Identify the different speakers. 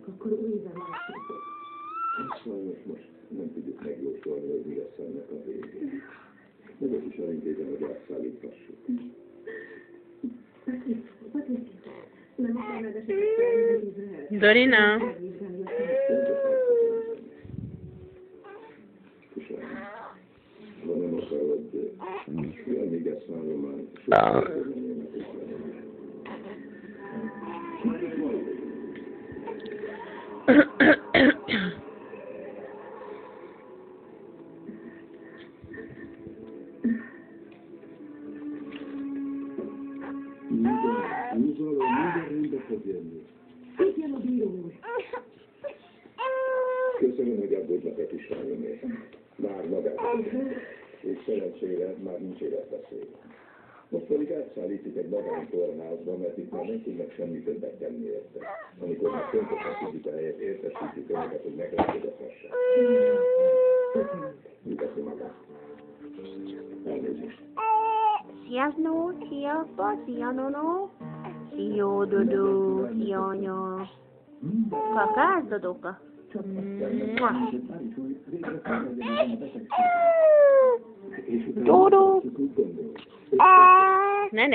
Speaker 1: Akkor újra másodszor.
Speaker 2: Sajnos most nem tudjuk megjósolni, hogy mi lesz ennek a végén. Meg azt is elintézem, hogy átszállíthassuk.
Speaker 3: Dorina.
Speaker 2: Ha nem akarod, olyan még ezt már minden rendbe fog jönni.
Speaker 1: Itt jön a bíró úr.
Speaker 2: Köszönöm, hogy aggódnak a kislányomért. Már magát. És szerencsére már nincs életveszély. Most pedig átszállítjuk egy magány kórházba, mert itt már nem tudnak semmi többet tenni érte. Amikor már pontosan tudjuk a helyet, értesítjük önöket, hogy meglátogathassák. Nyugodni magát. Elnézést.
Speaker 4: Szia, Snó, szia, apa, szia, Nono, szia, Dodó, szia, anya. Kakás, Dodóka? Dodó.
Speaker 3: Ne.